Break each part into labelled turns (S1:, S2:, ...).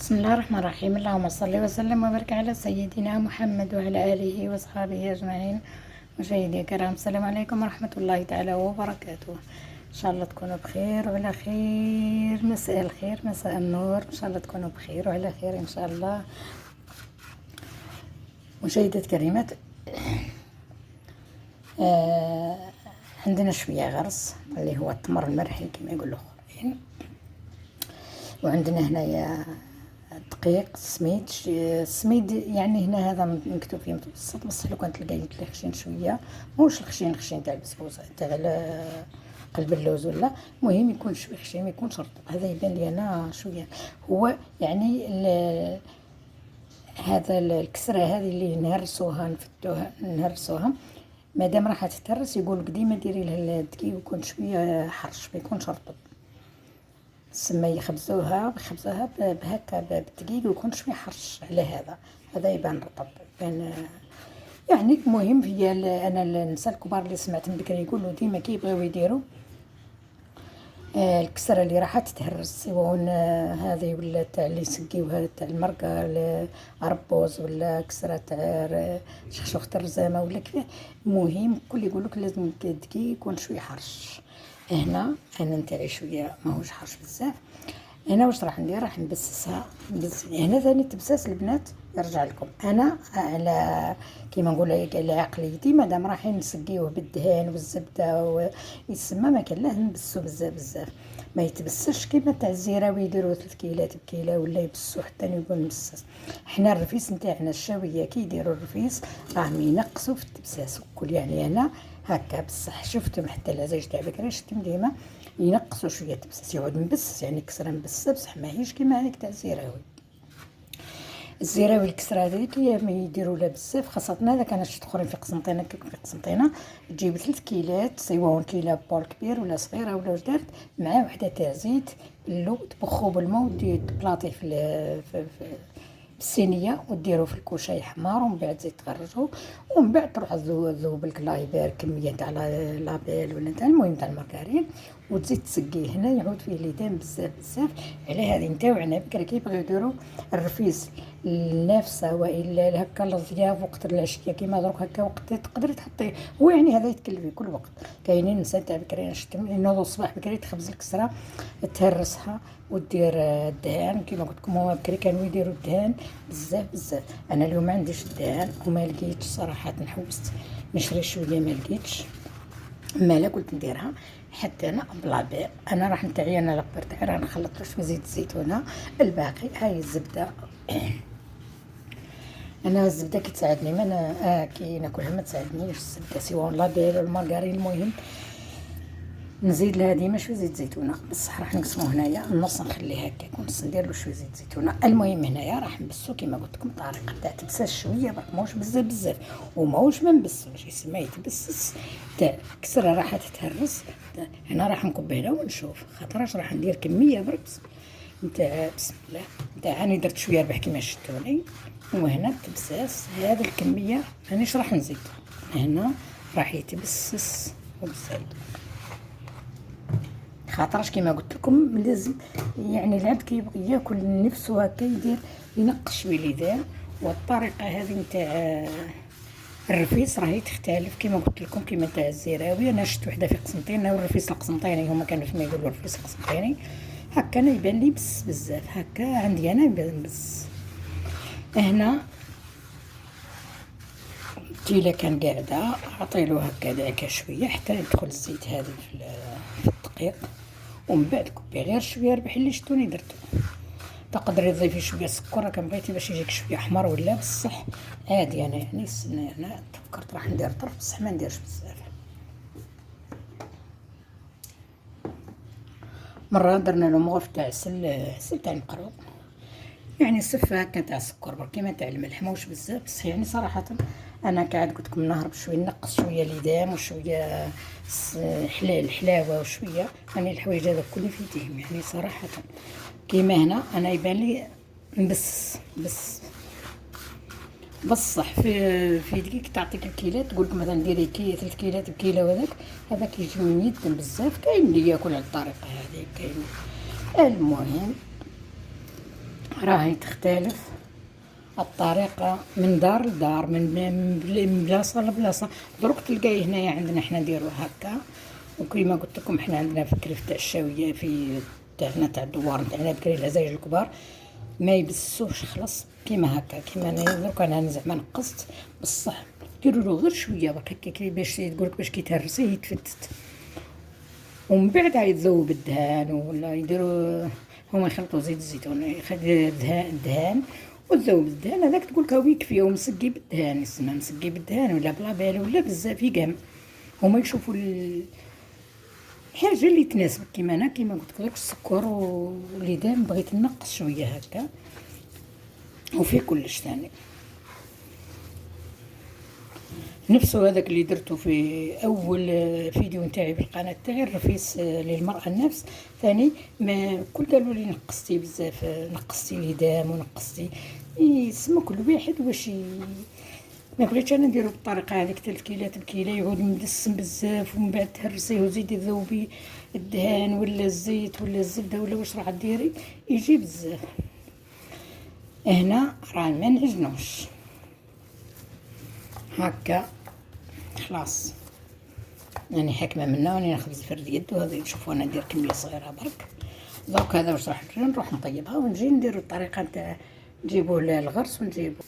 S1: بسم الله الرحمن الرحيم. اللهم صل وسلم وبارك على سيدنا محمد وعلى آله وصحبه أجمعين. مشاهدي الكرام، السلام عليكم ورحمة الله تعالى وبركاته. إن شاء الله تكونوا بخير وعلى خير. مساء الخير، مساء النور، إن شاء الله تكونوا بخير وعلى خير إن شاء الله. مشاهدات كريمات، عندنا شوية غرس اللي هو التمر المرحي كما يقولوا الآخرين، وعندنا هنايا دقيق السميد يعني هنا هذا مكتوب فيه متوسط، بصح لو كان تلقاي خشين شويه، ماهوش الخشين تاع البسبوسه تاع قلب اللوز، ولا المهم يكون شويه خشين، ما يكونش رطب. هذا يبان لي انا شويه هو يعني هذا الكسره هذه اللي نهرسوها نهرسوها مادام راح تتهرس، يقول ديما ديري لها الدقيق ويكون شويه حرش، ما يكونش رطب. سما يخبزوها بهكا بالدقيق ويكون شويه حرش. على هذا يبان رطب، يبان يعني. المهم هي انا النساء الكبار اللي سمعتهم بكري يقولوا ديما كي يبغيو يديروا الكسره اللي راح تتهرس، سواء هذه ولا تاع اللي يسقيوها تاع المرقه عربوز، ولا كسره تاع شخشوخه الرزامه ولا كذا. المهم الكل يقولك لازم الدقيق يكون شويه حرش. هنا انا نتاعي شويه ماهوش حرش بزاف. هنا واش راح ندير؟ راح نبسسها هنا ثاني تبساس البنات يرجع لكم. انا على كيما نقول على عقليتي، مادام رايحين نسقيوه بالدهان والزبده ويسمى ما كان له نبسو بزاف، ما يتبسش كيما تاع الزيراوي يديروا 3 كيلات بكيله، ولا يبسو حتى يقول مبسس. حنا الرفيس نتاعنا الشاويه كي يديروا الرفيس راهم ينقصوا في التبساس وكل، يعني انا هكا. بصح شفتهم حتى العزاج تاع بكري شفتهم ديما ينقصوا شويه تبسس، يعود مبس يعني كسره مبسه، بصح ماهيش كيما هذيك تاع الزيراوي الكسره هذيك ما يديروا لها بزاف، خاصه هذا كان شفت اخرين في قسنطينه. في قسنطينه تجيب 3 كيلات، سواء كيله بول كبير ولا صغيره ولا واش دارت مع وحده تاع زيت اللو، تبخو بالماء وتبلاطيه في الصينيه وديروا في الكوشه يحمر، ومن بعد زيد تغرجوا، ومن بعد تروح تذوب لك لايبر كميه تاع لابيل ولا تاع المهم تاع المارغرين، وتزيد تسقيه. هنا يعود فيه ليدان بزاف. على هذه نتاوعنا بكري كيبغيو يديروا الرفيس النافسه والا هكا للضياف وقت العشيه كيما دروك هكا وقت تقدري تحطيه. هو يعني هذا يتكلفي كل وقت. كاينين نساء تاع بكري شفتهم ينوضوا الصباح بكري تخبز الكسره تهرسها ودير الدهان كيما قلت لكم. هما بكري كانوا يديروا الدهان بزاف. انا اليوم ما عنديش الدهان وما لقيتش صراحه، نحوست نشري شويه ما لقيتش، مالا قلت نديرها حتى انا بلا بيع. انا راح نتاعي انا لابير تاعي راه نخلط شويه زيت الزيتونه، الباقي هاي الزبده. انا الزبده كي تساعدني، ما انا كي ناكلها ما تساعدنيش الزبده، سواء لابير المارغرين. المهم نزيد لها ديما شويه زيت زيتونه، بصح راح نقسمو هنايا النص نخليه هكا، نص ندير له شويه زيت زيتونه. المهم هنايا راح نبسو كيما قلت لكم الطريقه تاع تبسس شويه برك، ماهوش بزاف وماهوش ما نبسوش، يسمى يتبسس تاع كسره راح تتهرس. هنا راح نكب هنا ونشوف، خاطرش راح ندير كميه برك نتاع بسم الله نتاع. انا درت شويه ربح كيما شفتوني، وهنا التبساس هذه الكميه مانيش راح نزيد. هنا راح يتبسس وبزاف، خاطرش كيما قلت لكم لازم يعني العبد كي يبغي ياكل نفسه هكا يدير ينقص شويه ليدان. والطريقه هذه نتاع الرفيس راهي تختلف كيما قلت لكم، كيما تاع الزيراوي. انا شفت وحده في قسنطينه والرفيس القسنطيني هما كانوا فيما يقولوا الرفيس القسنطيني هكا. انا يبان لي بزاف هكا، عندي انا يبان بس. هنا التيله كان قاعده عطيلو هكا دعكه شويه حتى يدخل الزيت هذا في الدقيق، ومن بعد كبي غير شويه ربح اللي شتوني درتو. تقدري تضيفي شويه سكر كان بغيتي باش يجيك شويه احمر، ولا بصح عادي. انا يعني انا تفكرت راح ندير طرف بصح ما نديرش بزاف. مره درنا له مغرف تاع عسل تاع المقروب، يعني صفه هكا تاع السكر برك كيما تاع الملح، ماهوش بزاف. بصح يعني صراحه انا قاعد قلت لكم نهرب شويه، نقص شويه ليدام وشويه حلاوه وشويه يعني الحوايج هذا كله فيتهم يعني صراحه. كيما هنا انا يبان لي نبس بصح في دقيق تعطيك الكيلات، تقول لك مثلا ديري 3 كيلات بكيله، هذاك يجي ميدن بزاف. كاين اللي ياكل على الطريقه هذه، كاين. المهم راهي تختلف الطريقة من دار لدار، من بلاصة لبلاصة. دروك تلقاي هنايا عندنا حنا نديرو هكا، وكيما قلت لكم حنا عندنا في الكريف تاع الشاوية في تاعنا تاع الدوار نتاعنا بكري العزايج الكبار ما يبسوش خلاص كيما هكا. كيما انا دروك انا زعما نقصت بصح ديروا له غير شويه برك هكا باش تقولك باش كي تهرسيه يتفتت، ومن بعد عاد يذوب الدهان ولا يديروا هما يخلطوا زيت الزيتون يخلي الدهان وتذوب الدهان هذاك تقولك هو يكفي ومسقي بالدهان، يسمى مسقي بالدهان ولا بلا بال ولا بزاف يقام. هما يشوفوا الحاجه اللي تناسبك. كيما انا كيما قلت لك السكر والليدان بغيت نقص شويه هكا وفي كلش ثاني نفسه هذاك اللي درته في اول فيديو نتاعي في القناه تاعي الرفيس للمراه النفس. ثاني ما كل قالوا لي نقصتي بزاف، نقصتي ليدام ونقصتي يسمى كل واحد واش ما بغيتش انا نديرو بالطريقه هذيك تاع الكيلات بكيله يعود مدسم بزاف ومن بعد تهرسيه وزيدي ذوبي الدهان ولا الزيت ولا الزبده ولا واش راح ديري يجي بزاف. هنا راه ما نعجنوش هكا خلاص، يعني حكمه منا وراني نخبز فرد يد. وهذا نشوفوا انا ندير كميه صغيره برك. دونك هذا واش راح ندير نروح نطيبها ونجي نديرو الطريقه نتاع نجيبو الغرس ونجيبو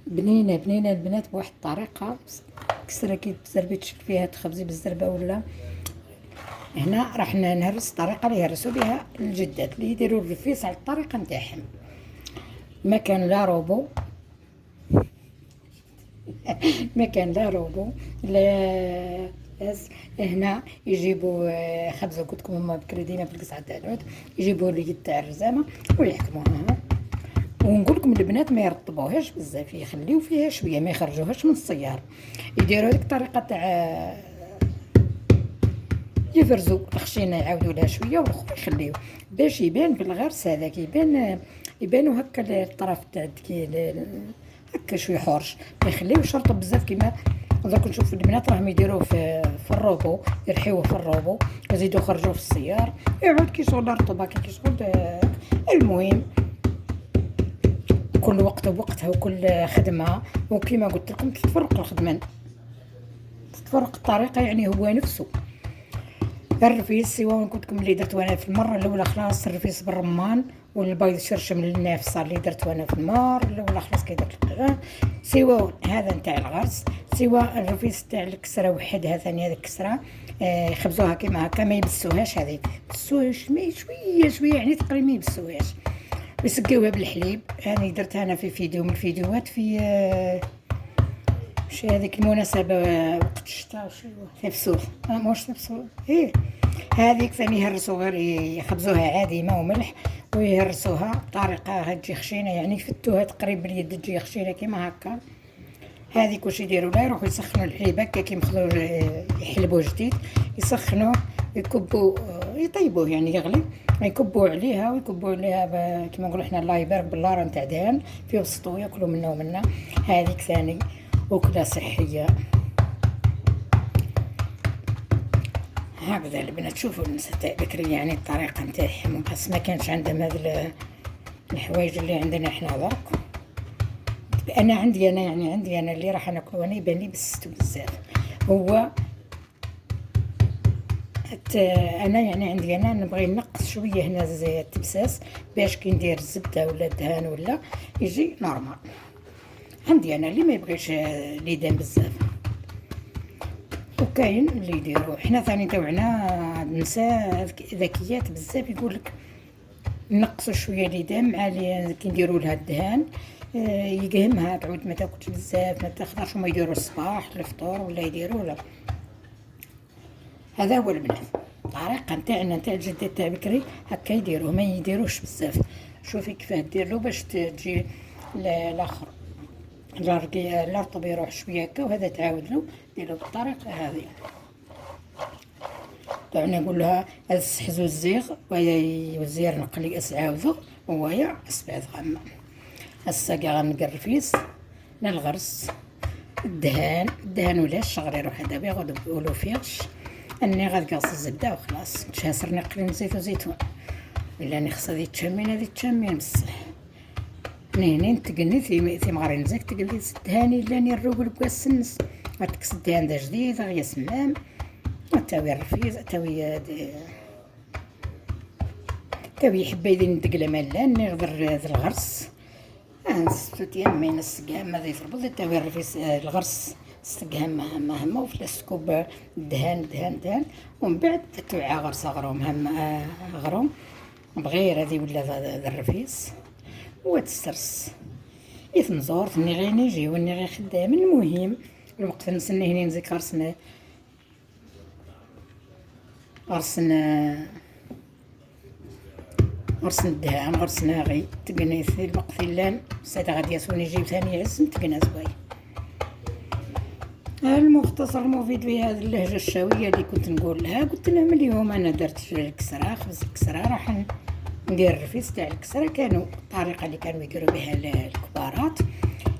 S1: بنينه بنينه البنات بواحد الطريقه كسره كي تزربي تشكل فيها تخبزي بالزربه ولا. هنا راح نهرس الطريقه اللي يهرسوا بها الجدات اللي يديروا الرفيس على الطريقه نتاعهم. ما كان لا روبو ما كان لا روبو لا بس. هنا يجيبوا خبزه قلت لكم هما بكري ديما في القصعه تاع العود يجيبوا اليد تاع الرزامه ويحكموها. ونقول لكم البنات ما يرطبوهاش بزاف يخليو فيها شويه ما يخرجوهاش من السياره. يديروا هذيك الطريقه تاع يفرزوا الخشينه يعاودوا لها شويه والاخر يخليو باش يبان بالغرس هذاك يبانوا هكا الطرف تاع هكا شويه حرش ما يخليوش يرطب بزاف. كيما دوك نشوف البنات راهم يديروه في الروبو يرحيوه في الروبو ويزيدوا يخرجوه في السيار يعود كي شغل رطب هكا كي شغل. المهم كل وقت ووقتها وكل خدمه. وكيما قلت لكم تتفرق الخدمه تتفرق الطريقه يعني هو نفسه. الرفيس سواء قلت لكم اللي درتو انا في المره الاولى خلاص الرفيس بالرمان والبيض شرشم النافصه اللي درتو انا في المار الاولى خلاص كي درت سواء هذا نتاع الغرس سواء الرفيس تاع الكسره وحدها ثاني هذه الكسره يخبزوها كيما هكا ما يبسوهاش. هذه يبسوها شويه شويه يعني تقريبا ما يبسوهاش ويسقيوها بالحليب. يعني درتها انا في فيديو من الفيديوهات في شي هذيك المناسبه وقت الشتاء في فسوف موش في فسوف هذيك ثاني يهرسوا غير يخبزوها عادي ماء وملح ويهرسوها بطريقه تجي خشينه يعني يفتوها تقريبا باليد تجي خشينه كيما هكا. هذيك واش يديروا لها يروحوا يسخنوا الحليب هكا كي ياخذوا يحلبوه جديد يسخنوه يكبوا يطيبوه يعني يغلي يكبوا عليها كيما نقولوا حنا الله يبارك باللاره نتاع دهن في وسطو ياكلوا منه ومنه. هذيك ثاني وكله صحيه. هكذا البنات شوفوا النساء تاع بكري يعني الطريقه نتاعهم بس ما كانش عندهم هذا الحوايج اللي عندنا احنا درك. انا عندي انا اللي راح ناكلو انا يبان لي بزاف هو انا يعني عندي انا نبغي نقص شويه هنا زيت بساس باش كي ندير الزبده ولا الدهان ولا يجي نورمال. عندي انا اللي ما يبغيش ليدان بزاف وكاين اللي يديروا. حنا ثاني تاوعنا النساء ذكيات بزاف، يقولك نقصوا شويه الإدام مع اللي كنديروا لها الدهان، يقهمها تعود ما تاكلش بزاف، ما تخضرش، هما يديروا الصباح الفطور ولا يديروا لا. هذا هو البنات الطريقه نتاعنا نتاع الجدات تاع بكري، هكا يديروا، ما يديروش بزاف. شوفي كيفاه دير له باش تجي الاخر الرطب يروح شويه هكا، وهذا تعاود له دير له بالطريقه هذه. طبعا نقول لها السحزو الزيغ ويا وزير نقلي اسعاوذو ويا اسبعد غما. هسا كاع غنقرفيس للغرس الدهان ولا الشغل يروح دابا يغدو يقولوا فيغش اني غنقص الزبده وخلاص. تشاسر نقلي زيت وزيتون الا نخص هذه تشمين هذه تشمين بصح. هني تقني ثي مغرين زيك تقلي الدهان الا نروق لك السنس، غتكس الدهان دا جديد غيا سمام، تاوي الرفيز تاوي حبايدين دقله مالان نغدر ذا الغرس ستوت يمين السقام ما ذي تربط تاوي الرفيز الغرس السقام هما وفي السكوب دهان ومن بعد توعى غرس غروم غروم بغير هذه ولا ذا الرفيس وتسترس يثمزور ثني غير نيجي وني غير خدام. المهم الوقت نسني هنا نزيك غرسنا الدهان غرسنا غي تقني في الوقت اللان ساعة غادي يسوني جيب ثاني عزم تقنا زواي. المختصر المفيد في هذه اللهجة الشاوية اللي كنت نقول لها، قلت لهم اليوم انا درت الكسرة، خبز الكسرة راح ندير الرفيس تاع الكسرة. كانوا الطريقة اللي كانوا يديروا بها الكبارات،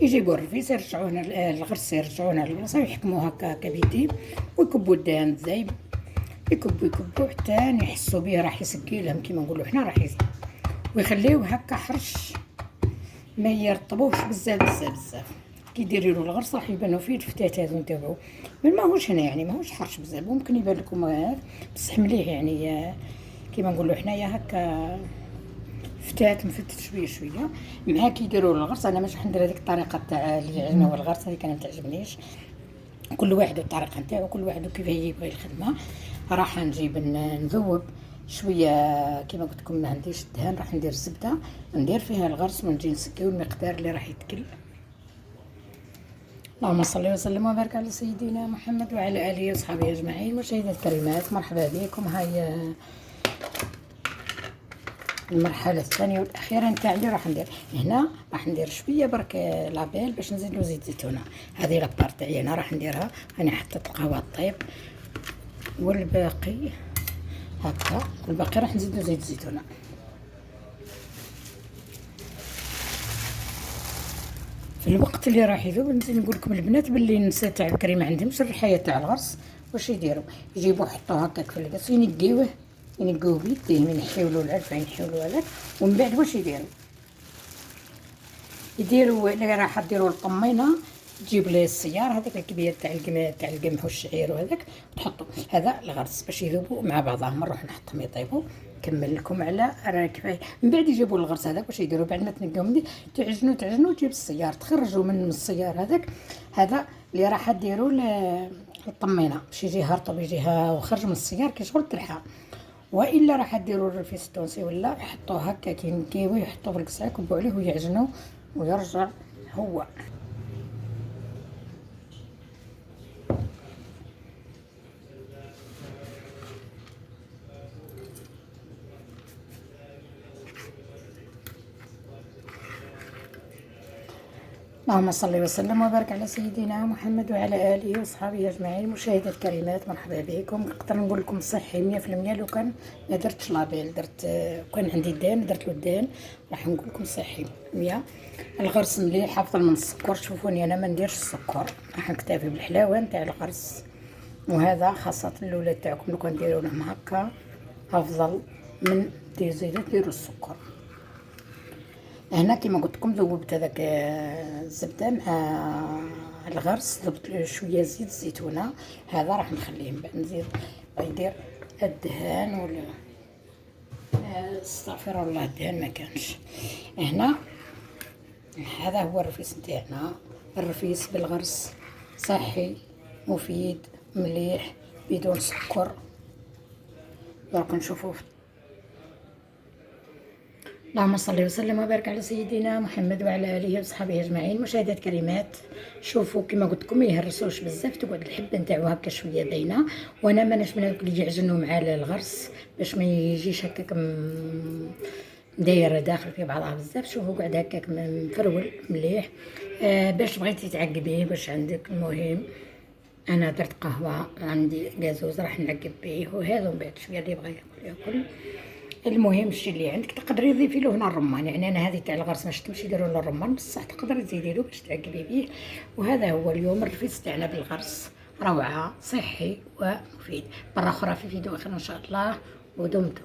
S1: يجيبوا الرفيس يرجعونا الغرس يرجعونا للبلاصة ويحكموها هكا بيديهم ويكبوا الدهان الزايب، يكبوا حتى يحسوا به راح يسقي لهم كيما نقولوا حنا راح ويخليوه هكا حرش ما يرطبوش بزاف. كي ديري له الغرس راح يبانوا فيه الفتاتات نتاعو، ماهوش هنا يعني ماهوش حرش بزاف، ممكن يبان لكم هذا بصح مليح يعني كيما نقولوا حنايا هكا فتات مفتت شويه مع كي يديروا الغرس. انا مش ندير هذيك الطريقه تاع اللي عندنا والغرس هذيك انا ما تعجبنيش، كل واحد والطريقه نتاعو كل واحد كيف يبغي الخدمه. راح نجيب نذوب شويه كيما قلت لكم ما عنديش الدهان، راح ندير الزبده ندير فيها الغرس ونجي نسكيو المقدار اللي راح يتكل. اللهم صل وسلم وبارك على سيدنا محمد وعلى اله وصحبه اجمعين. مشاهدينا الكريمات مرحبا بكم. هاي المرحله الثانيه والاخيره نتاعي. راح ندير شويه برك لابيل باش نزيد له زيت زيتونه. هذه لابار تاعي انا راح نديرها، انا حطيت القهوه طيب والباقي هكا، الباقي راح نزيد له زيت زيتونه. في الوقت اللي راح يذوب نزيد نقول لكم البنات باللي النساء تاع بكري ما عندهمش الرحايه تاع الغرس، واش يديروا؟ يجيبوا يحطوه هكاك في الكاس ينقيوه بيديهم، ينحيو له العلفه ينحيو له هذاك، ومن بعد واش يديروا اللي راح ديروا الطمينه، تجيب ليه السيار هذاك الكبير تاع القمح والشعير وهذاك تحطوا هذا الغرس باش يذوبوا مع بعضهم. نروح نحطهم يطيبوا. كمل لكم على راه كفايه. من بعد يجيبوا الغرس هذاك واش يديروا بعد ما تنقيوهم تعجنوا تجيب السيار تخرجوا من السيار هذا اللي راح ديروا الطمينه باش يجيها رطب يجيها وخرج من السيار كي شغل تلحى. والا راح ديروا الرفيس التونسي ولا يحطوه هكا كي نكيوه يحطوه في الكسعه يكبوا عليه ويعجنوا ويرجع هو. اللهم صل وسلم وبارك على سيدنا محمد وعلى اله وصحبه اجمعين. مشاهدات الكريمات مرحبا بكم. نقدر نقول لكم صحي 100% لو كان ما درتش لابيل، كان عندي الدهان درت له الدهان راح نقول لكم صحي 100. الغرس مليح افضل من السكر. شوفوني انا ما نديرش السكر، راح نكتفي بالحلاوه نتاع الغرس، وهذا خاصه الاولاد تاعكم لو كان ديروا لهم هكا افضل من ديروا السكر. هنا كما قلت لكم ذوبت هذاك الزبده مع الغرس، ذوبت شويه زيت الزيتونه. هذا راح نخليه من بعد نزيد ندير الدهان ولا استغفر الله الدهان ما كانش هنا. هذا هو الرفيس نتاعنا، الرفيس بالغرس صحي مفيد مليح بدون سكر. درك نشوفوا. اللهم صل وسلم وبارك على سيدنا محمد وعلى اله وصحبه اجمعين. مشاهدات كريمات، شوفوا كما قلت لكم ما يهرسوش بزاف، تقعد الحبه نتاعو هكا شويه باينه، وانا ماناش من هذوك اللي يعجنوا مع الغرس باش ما يجيش هكاك دايره داخل في بعضها بزاف. شوفوا قاعد هكاك مفرول مليح. باش بغيتي تعقبيه باش عندك، المهم انا درت قهوه، عندي قازوز راح نعقب بيه، وهذا من بعد شويه اللي بغى ياكل. المهم الشيء اللي عندك تقدري تضيفي له هنا الرمان، يعني انا هذه تاع الغرس ما شفتهمش يديروا له الرمان، بصح تقدري تزيدي له باش تعقبي بيه. وهذا هو اليوم الرفيس تاعنا بالغرس، روعه، صحي ومفيد. مره اخرى في فيديو اخر ان شاء الله، ودمتم